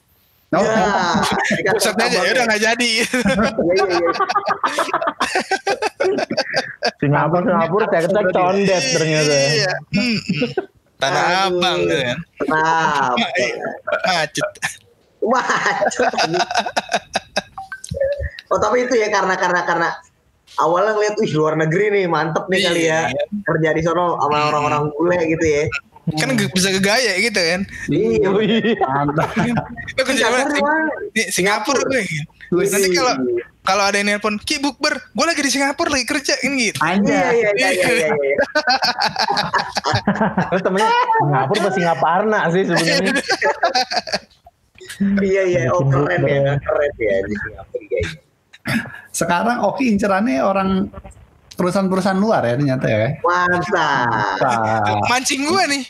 Pusatnya aja, ya udah nggak jadi. Singapura ternyata condet ternyata. Iya. Tanah Abang kan. Macet. Oh tapi itu ya karena awalnya ngeliat luar negeri nih mantep nih kali ya, kerja di sono sama orang-orang bule gitu ya. Kan bisa kegaya gitu kan. Iya. Mantap. Lo kerja di Singapura gue. Nanti kalau ada yang nelpon, Ki bukber, gue lagi di Singapura lagi kerja ini gitu. Iya. Terus temennya Singapura apa Singaparna sih sebenarnya. Iya, keren ya di Singapura. Sekarang Oki incerannya orang perusahaan-perusahaan luar ya ternyata ya. Mantap. Mancing gue nih.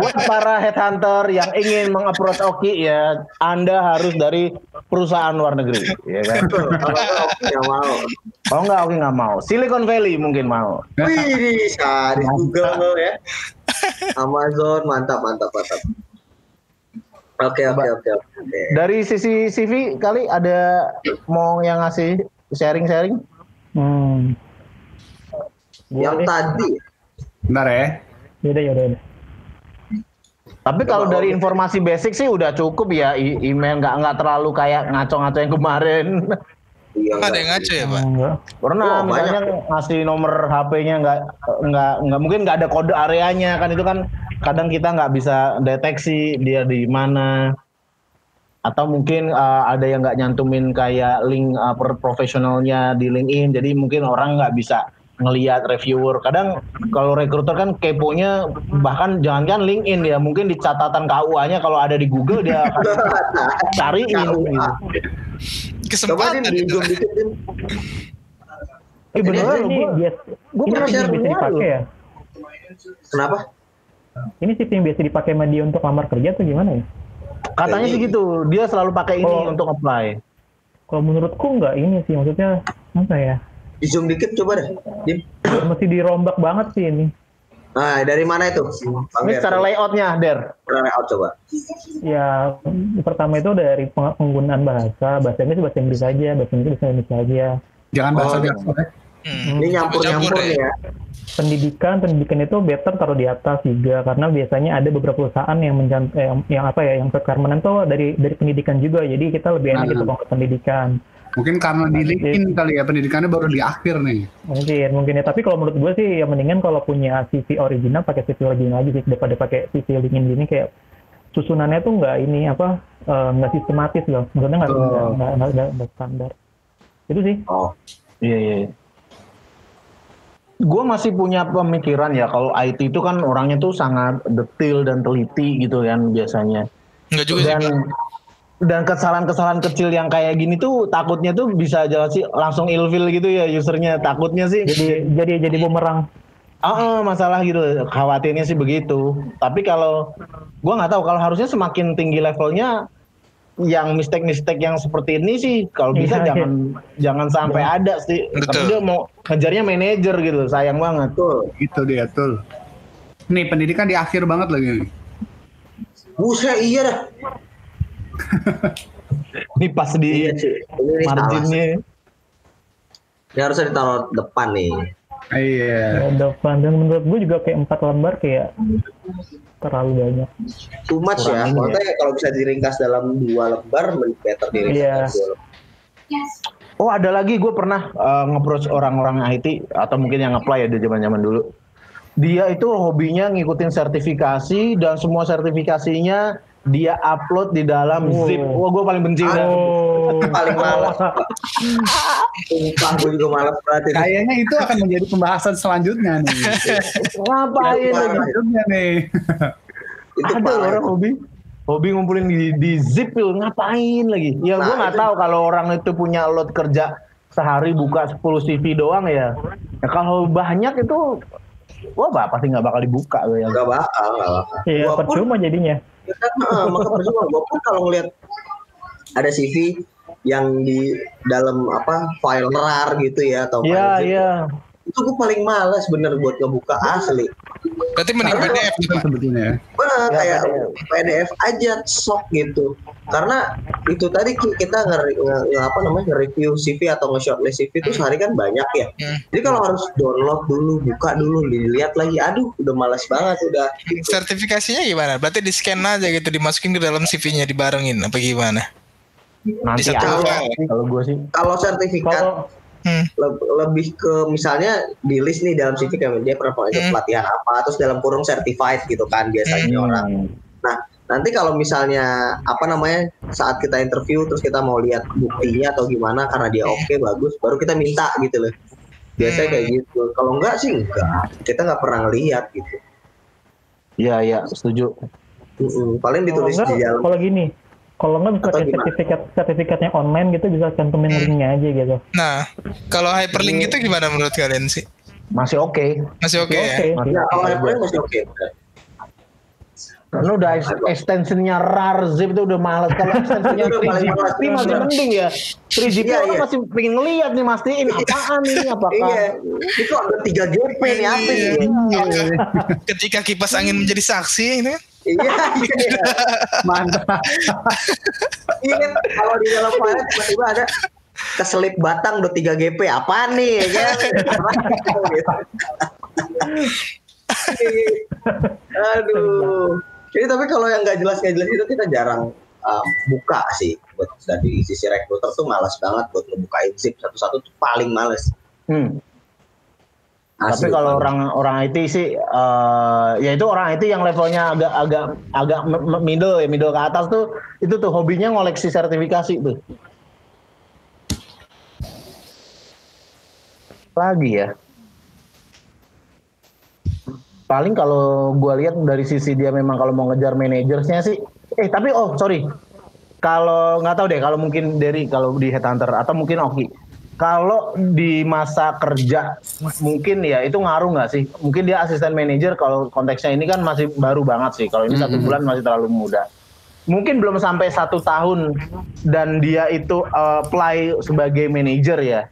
Buat para headhunter yang ingin meng-approach Oki ya, Anda harus dari perusahaan luar negeri, ya kan? Nggak mau. Kalau nggak Oki nggak mau. Silicon Valley mungkin mau. Wih, bisa di Google ya. Amazon, mantap. Oke. Dari sisi CV kali ada mau yang ngasih sharing-sharing? Yang tadi. Bentar ya. Yaudah. Tapi kalau dari informasi basic sih udah cukup ya, email nggak terlalu kayak ngaco-ngaco yang kemarin. Iya, ada yang ngaco ya Pak? Pernah, misalnya ngasih nomor HP-nya nggak mungkin nggak ada kode areanya kan, itu kan kadang kita nggak bisa deteksi dia di mana. Atau mungkin ada yang nggak nyantumin kayak link profesionalnya di LinkedIn, jadi mungkin orang nggak bisa ngelihat reviewer. Kadang kalau rekruter kan keponya bahkan jangankan LinkedIn ya, mungkin di catatan KUA-nya kalau ada di Google dia akan cariin. Kesempatan itu. Beneran gue pernah bisa dipakai ya. Kenapa? Ini sih yang biasa dipakai sama dia untuk lamar kerja tuh gimana ya? Katanya sih gitu, dia selalu pakai ini untuk apply. Kalau menurutku nggak ini sih, maksudnya apa ya? Di zoom dikit coba deh. Mesti dirombak banget sih ini. Nah, dari mana itu? Ini secara layoutnya, Der. Layout coba. Ya, pertama itu dari penggunaan bahasa Inggris bahasa Inggris aja, bahasa Inggris bahasa Inggris aja. Jangan bahasa biasa. Ini nyampur-nyampur ya. Pendidikan itu better taruh di atas juga, karena biasanya ada beberapa perusahaan yang yang requirement tuh dari pendidikan juga, jadi kita lebih enak gitu ke pendidikan. Mungkin karena di LinkedIn kali ya, pendidikannya baru di akhir nih. Mungkin ya, tapi kalau menurut gue sih yang mendingan kalau punya CV original pakai CV original aja sih, daripada pakai CV LinkedIn gini, kayak susunannya tuh nggak nggak sistematis loh, maksudnya nggak standar. Itu sih. Oh iya. Gue masih punya pemikiran ya, kalau IT itu kan orangnya tuh sangat detail dan teliti gitu kan biasanya. Enggak juga sih. Dan kesalahan-kesalahan kecil yang kayak gini tuh takutnya tuh bisa aja sih langsung ilfil gitu ya usernya, takutnya sih. Jadi bumerang. Masalah gitu, khawatirnya sih begitu. Tapi kalau gue nggak tahu, kalau harusnya semakin tinggi levelnya, yang mistake yang seperti ini sih kalau bisa jangan sampai ada sih. Betul. Tapi dia mau ngejarnya manajer gitu, sayang banget. Itu dia tuh. Nih pendidikan di akhir banget lagi. Buset, iya dah. Ini pas di marginnya. Ini harusnya ditaruh depan nih. Iya. Depan, dan menurut gue juga kayak 4 lembar kayak terlalu banyak. Too much ya. Maksudnya kalau bisa diringkas dalam 2 lembar, better diringkas dalam 2 lembar. Oh, ada lagi, gue pernah nge-approach orang-orang IT atau mungkin yang apply ya di zaman-zaman dulu. Dia itu hobinya ngikutin sertifikasi dan semua sertifikasinya dia upload di dalam zip. Wah, gue paling benci. Paling malas. Gue juga malas berarti. Kayaknya itu akan menjadi pembahasan selanjutnya nih. Ngapain selanjutnya nih? Itu ada orang hobi ngumpulin di zip tuh, ngapain lagi? Ya gue nggak tahu kalau orang itu punya load kerja sehari buka 10 CV doang ya. Ya kalau banyak itu, pasti nggak bakal dibuka. Nggak bakal. Iya, percuma jadinya. Maka percuma. Gue pun kalau ngeliat ada CV yang di dalam file RAR gitu ya atau file itu gue paling malas bener buat ngebuka asli. Berarti mending PDF gitu sebetulnya. Bener, kayak PDF aja sok gitu. Karena itu tadi kita nge-review CV atau nge-shortlist CV itu sehari kan banyak ya. Jadi kalau harus download dulu, buka dulu, dilihat lagi, aduh udah malas banget udah. Gitu. Sertifikasinya gimana? Berarti di scan aja gitu, dimasukin ke dalam CV-nya, dibarengin apa gimana? Nanti kalau gue sih. Kalau sertifikat lebih ke misalnya di list nih dalam CV kayak dia pernah ikut pelatihan apa, terus dalam kurung certified gitu kan biasanya orang. Nah nanti kalau misalnya saat kita interview terus kita mau lihat buktinya atau gimana karena dia oke, bagus, baru kita minta gitu loh. Biasanya kayak gitu. Kalau enggak sih enggak, kita nggak pernah ngelihat gitu. Iya setuju. Paling ditulis di dalam. Kalau gini. Kalau nggak bisa pakai sertifikatnya online gitu, bisa cantumin linknya aja gitu. Nah, kalau hyperlink gitu gimana menurut kalian sih? Masih oke. Masih oke ya? Kalau hyperlink masih oke. Karena udah extensionnya RAR, zip itu udah males. Kalau extensionnya 3GP masih mending ya. 3GP orang masih pengen ngeliat nih, mastiin apaan ini, apakah. Iya, itu ada 3GP nih, apa nih? Ketika kipas angin menjadi saksi ini. Iya. Mantap. Iya, kalau di dalam file tiba-tiba ada keselip batang udah 3GP, apaan nih? Ya kan? Aduh. Jadi tapi kalau yang nggak jelas itu kita jarang buka sih. Buat dari sisi rekruter tuh malas banget buat ngebukain zip satu-satu tuh paling males. Tapi kalau orang IT sih, ya itu orang IT yang levelnya agak middle ke atas tuh, itu tuh hobinya ngoleksi sertifikasi tuh. Lagi ya. Paling kalau gue lihat dari sisi dia memang kalau mau ngejar manajersnya sih, tapi sorry, kalau nggak tahu deh, kalau mungkin kalau di Headhunter atau mungkin Oki. Kalau di masa kerja mungkin ya itu ngaruh nggak sih? Mungkin dia asisten manajer, kalau konteksnya ini kan masih baru banget sih. Kalau ini 1 bulan masih terlalu muda. Mungkin belum sampai 1 tahun dan dia itu apply sebagai manajer ya.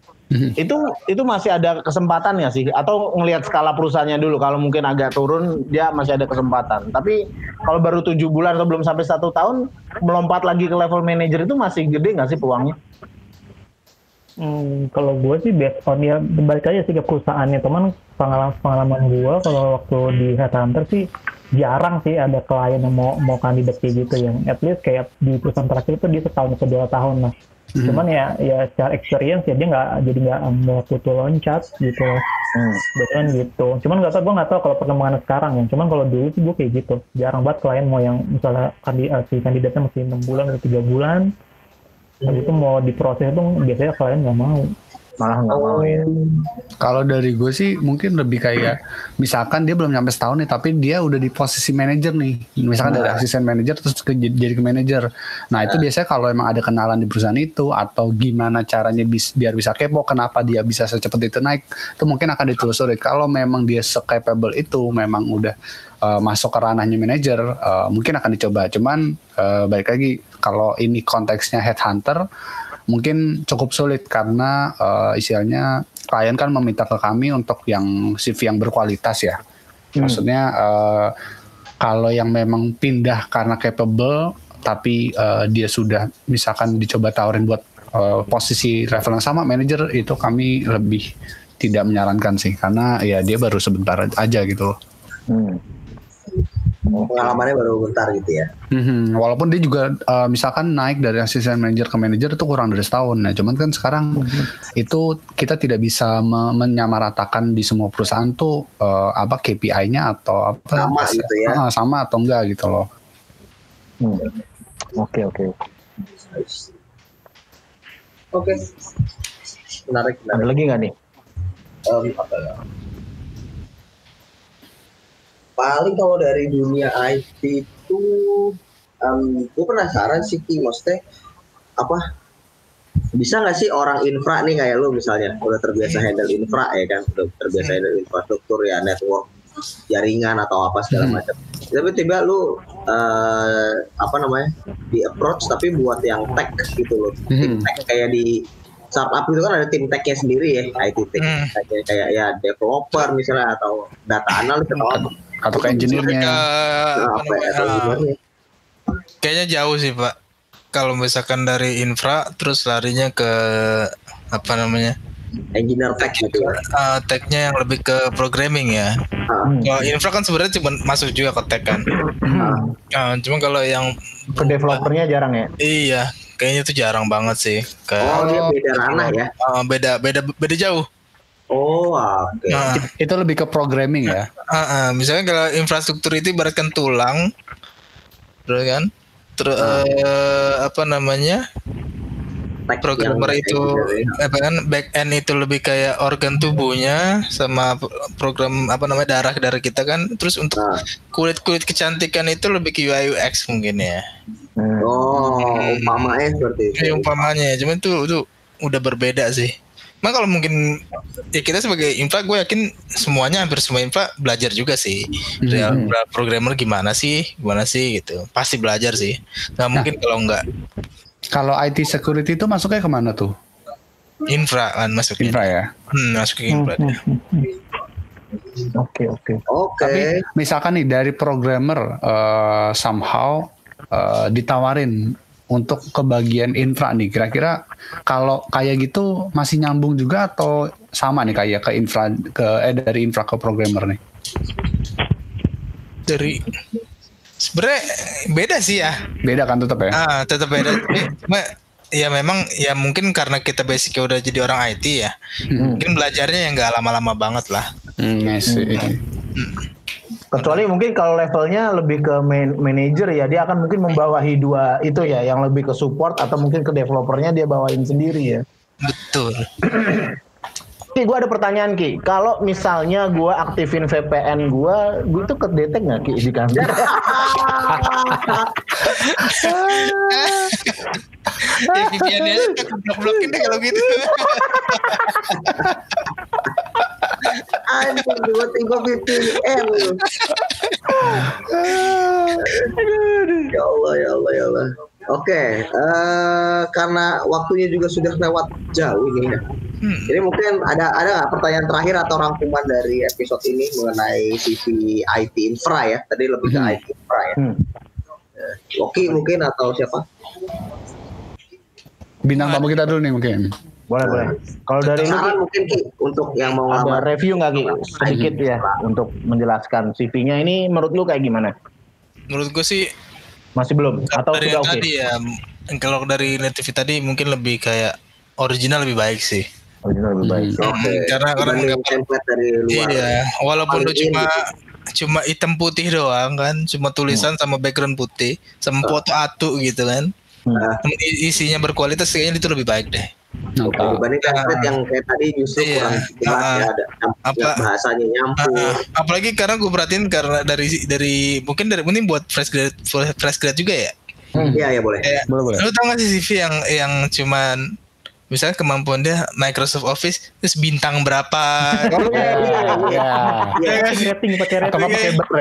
Itu masih ada kesempatan nggak sih? Atau ngelihat skala perusahaannya dulu, kalau mungkin agak turun dia masih ada kesempatan. Tapi kalau baru 7 bulan atau belum sampai 1 tahun melompat lagi ke level manajer itu masih gede nggak sih peluangnya? Kalau gue sih based on ya balik aja sih ke perusahaannya. Teman pengalaman gue kalau waktu di Headhunter sih jarang sih ada klien yang mau kandidat kayak gitu, yang at least kayak di perusahaan terakhir itu dia 1 tahun atau 2 tahun lah. Cuman ya secara experience ya dia nggak mau waktu loncat gitu. Beneran gitu. Cuman gue nggak tahu kalau perkembangan sekarang ya. Cuman kalau dulu sih gue kayak gitu, jarang banget klien mau yang misalnya si kandidatnya masih 6 bulan atau 3 bulan. Tapi itu mau diproses tuh biasanya klien nggak mau, malah nggak mau ya. Kalau dari gue sih mungkin lebih kayak misalkan dia belum nyampe setahun nih, tapi dia udah di posisi manajer nih, misalkan dari asisten manajer terus jadi ke manajer. Nah itu biasanya kalau emang ada kenalan di perusahaan itu atau gimana caranya biar bisa kepo kenapa dia bisa secepat itu naik, itu mungkin akan ditelusuri. Kalau memang dia se-capable itu, memang udah masuk ke ranahnya manajer, mungkin akan dicoba. Cuman balik lagi, kalau ini konteksnya headhunter mungkin cukup sulit karena istilahnya klien kan meminta ke kami untuk yang CV yang berkualitas ya. Maksudnya kalau yang memang pindah karena capable tapi dia sudah misalkan dicoba tawarin buat posisi level yang sama manajer, itu kami lebih tidak menyarankan sih, karena ya dia baru sebentar aja gitu loh. Pengalamannya baru bentar gitu ya. Walaupun dia juga misalkan naik dari asisten manajer ke manajer itu kurang dari setahun. Nah, cuman kan sekarang itu kita tidak bisa menyamaratakan di semua perusahaan tuh apa KPI-nya atau apa sama gitu ya. Sama atau enggak gitu loh. Oke. Menarik. Ada lagi nggak nih? Apa ya? Paling kalau dari dunia IT itu, gue penasaran sih Ki, maksudnya apa? Bisa nggak sih orang infra nih kayak lu misalnya udah terbiasa handle infra ya kan, udah terbiasa handle infrastruktur ya, network, jaringan atau apa segala macam. Tapi tiba lu di approach tapi buat yang tech gitu loh, tim tech kayak di startup itu kan ada tim tech-nya sendiri ya, IT tech kayak ya developer misalnya atau data analis atau ke engineer-nya. Kayaknya jauh sih Pak. Kalau misalkan dari infra terus larinya ke apa namanya? Engineer tech gitu ya. Tech-nya yang lebih ke programming ya. Kalau infra kan sebenarnya cuma masuk juga ke tech kan. Cuma kalau yang ke developernya jarang ya. Iya, kayaknya itu jarang banget sih. Dia beda ranah ya. Beda jauh. Oh, oke. Itu lebih ke programming ya. Misalnya kalau infrastruktur itu ibaratkan tulang, terus kan, apa namanya, programmer itu, apa kan, back end itu lebih kayak organ tubuhnya, sama program apa namanya darah kita kan, terus untuk kulit kecantikan itu lebih ke UI UX mungkin ya. Umpamanya seperti itu. Umpamanya, cuman itu udah berbeda sih. Nah kalau mungkin ya kita sebagai infra, gue yakin hampir semua infra belajar juga sih. Real programmer gimana sih gitu. Pasti belajar sih. Nggak mungkin kalau enggak. Kalau IT security itu masuknya kemana tuh? Infra kan masuknya. Infra ya? Masuk ke infra. Oke. Tapi misalkan nih dari programmer somehow ditawarin untuk ke bagian infra nih, kira-kira kalau kayak gitu masih nyambung juga atau sama nih kayak ke infra dari infra ke programmer nih? Sebenarnya beda sih ya. Beda kan tetap ya? Tetap beda. Ya memang ya mungkin karena kita basicnya udah jadi orang IT ya. Mungkin belajarnya yang nggak lama-lama banget lah. Kecuali mungkin kalau levelnya lebih ke manager ya, dia akan mungkin membawahi dua itu ya, yang lebih ke support atau mungkin ke developernya dia bawain sendiri ya. Betul. Ki, gue ada pertanyaan Ki. Kalau misalnya gue aktifin VPN gue tuh kedetek nggak Ki di kantor? Ya VPN-nya blok-blokin deh kalau gitu. Anjing, tiba-tiba VPN. Ya Allah. Oke, karena waktunya juga sudah lewat jauh ini ya. Jadi mungkin ada nggak pertanyaan terakhir atau rangkuman dari episode ini mengenai CV IT Infra ya? Tadi lebih ke IT Infra ya. Oke, mungkin atau siapa? Bintang tamu kita dulu nih mungkin. Boleh. Kalau dari lu mungkin Ki, untuk yang mau ada review nggak Ki? Sedikit ya untuk menjelaskan CV-nya ini menurut lu kayak gimana? Menurut gue sih masih belum atau dari sudah oke? Tadi ya, kalau dari Native tadi mungkin lebih kayak original lebih baik sih. Original lebih baik. Karena nggak template dari luar. Iya, walaupun lu cuma hitam putih doang kan, cuma tulisan sama background putih, sama foto atu gitu kan. Isinya berkualitas kayaknya itu lebih baik deh. Dibanding template yang kayak tadi justru kurang jelas ya, ada bahasanya nyampur. Apalagi karena gue perhatiin karena dari mungkin buat fresh grade juga ya. Iya boleh. Boleh. Lu tau gak sih CV yang cuman misalnya kemampuan dia Microsoft Office terus bintang berapa?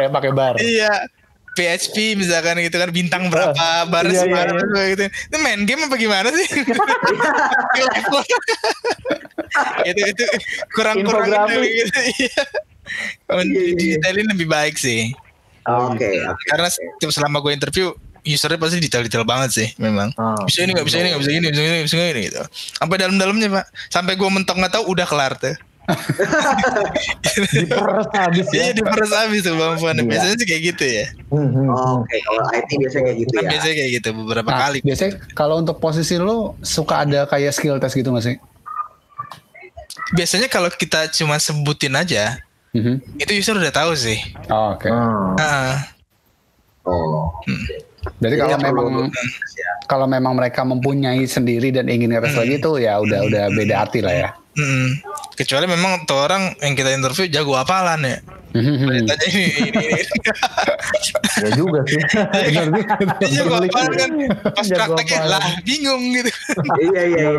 Pakai bar. Iya. PHP misalkan gitu kan bintang berapa baris gitu. Itu main game apa gimana sih? itu kurang gitu. Detailin lebih baik sih. Oke. Karena selama gue interview usernya pasti detail-detail banget sih memang. Bisa ini nggak bisa ini gitu. Sampai dalam-dalamnya Pak. Sampai gue mentok nggak tahu udah kelar tuh. Diperes habis ya. Iya diperes habis tuh kemampuannya. Biasanya sih kayak gitu ya. Oke, kalau IT biasanya kayak gitu ya. Biasanya kayak gitu beberapa kali. Biasanya kalau untuk posisi lo suka ada kayak skill test gitu nggak sih? Biasanya kalau kita cuma sebutin aja, itu user udah tahu sih. Oke. Jadi kalau memang mereka mempunyai sendiri dan ingin ngeres lagi itu ya udah beda arti lah ya. Kecuali memang tuh orang yang kita interview jago hafalan ya. Beritanya ini. Ya juga sih. Benar juga. Jago hafalan kan pas prakteknya lah bingung gitu. Iya.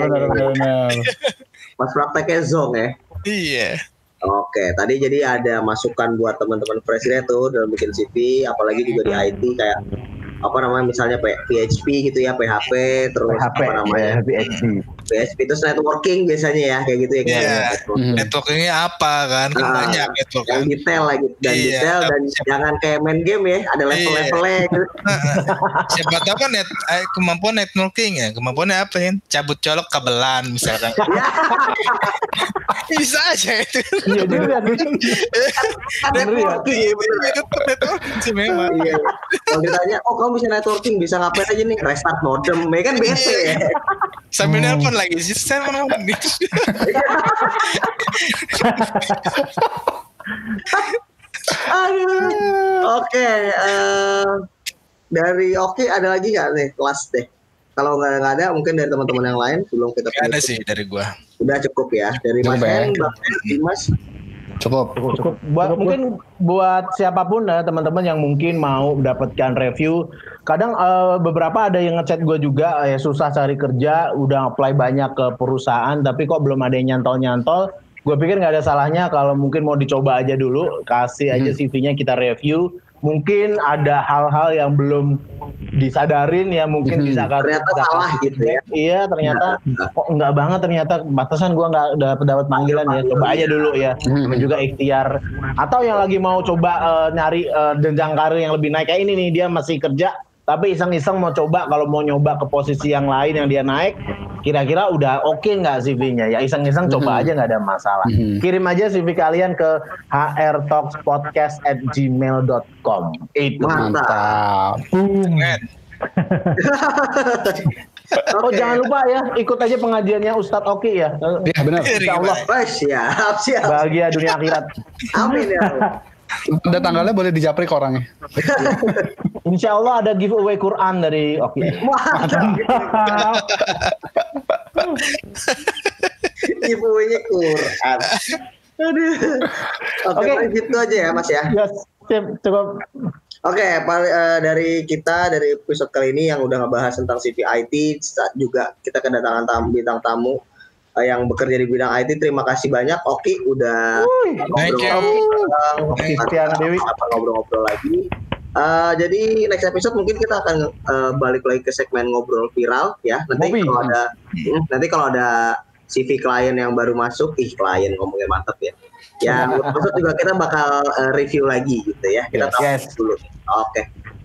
Pas prakteknya zong ya. Iya. Oke, tadi jadi ada masukan buat teman-teman presiden tuh dalam bikin CV, apalagi juga di IT kayak apa namanya misalnya PHP gitu ya, PHP terus apa namanya PHP terus networking biasanya ya kayak gitu ya. Networkingnya apa kan banyak network yang detail lagi dan detail dan jangan kayak main game ya, ada level-levelnya gitu. Siapa tahu kan kemampuan networking ya, kemampuannya apa kan cabut colok kabelan misalkan. Bisa aja itu. Iya juga nih. Networking sih memang. Kalau ditanya, kamu bisa networking, bisa ngapain aja nih? Restart modem, ya kan biasa ya. Sambil nelpon lagi sih, saya mau nelpon nih. Oke, dari Oki ada lagi nggak nih kelas deh? Kalau nggak ada, mungkin dari teman-teman yang lain sebelum kita. Ada sih dari gua. Udah cukup ya dari Mas Hen, Dimas. Cukup. Mungkin buat siapapun ya teman-teman yang mungkin mau mendapatkan review, kadang beberapa ada yang ngechat gue juga ya susah cari kerja, udah apply banyak ke perusahaan tapi kok belum ada yang nyantol. Gue pikir nggak ada salahnya kalau mungkin mau dicoba aja dulu, kasih aja CV-nya kita review. Mungkin ada hal-hal yang belum disadarin ya, mungkin bisa ternyata salah gitu ya. Iya ternyata kok enggak banget, ternyata batasan gue nggak dapat panggilan ya, coba aja dulu ya. Namanya juga ikhtiar. Atau yang lagi mau coba nyari jenjang karir yang lebih naik kayak ini nih, dia masih kerja tapi iseng-iseng mau coba, kalau mau nyoba ke posisi yang lain yang dia naik, kira-kira udah oke nggak CV-nya? Ya iseng-iseng coba aja, nggak ada masalah. Kirim aja CV kalian ke hrtalkspodcast@gmail.com. Itu mantap. Oh jangan lupa ya, ikut aja pengajiannya Ustadz Oki ya. Iya benar. Insyaallah. Siap. Bahagia dunia akhirat. Amin ya. Ada tanggalnya boleh dijaprik orangnya. Insya Allah ada giveaway Quran dari Oki. Giveaway-nya Quran. Aduh. Oke, gitu aja ya Mas ya. Yes, cukup. Oke, dari kita dari episode kali ini yang udah ngebahas tentang CV IT, juga kita kedatangan bintang tamu yang bekerja di bidang IT. Terima kasih banyak Oki udah ngobrol-ngobrol lagi. Jadi next episode mungkin kita akan balik lagi ke segmen ngobrol viral ya. Nanti kalau ada CV klien yang baru masuk, klien ngomongnya mantap ya. Yang episode juga kita bakal review lagi gitu ya. Kita tahu dulu.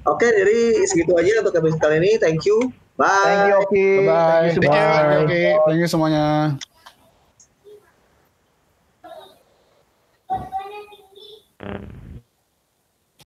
Oke, jadi segitu aja untuk episode kali ini. Thank you. Bye. Thank you Oki. Bye. Thank you semuanya.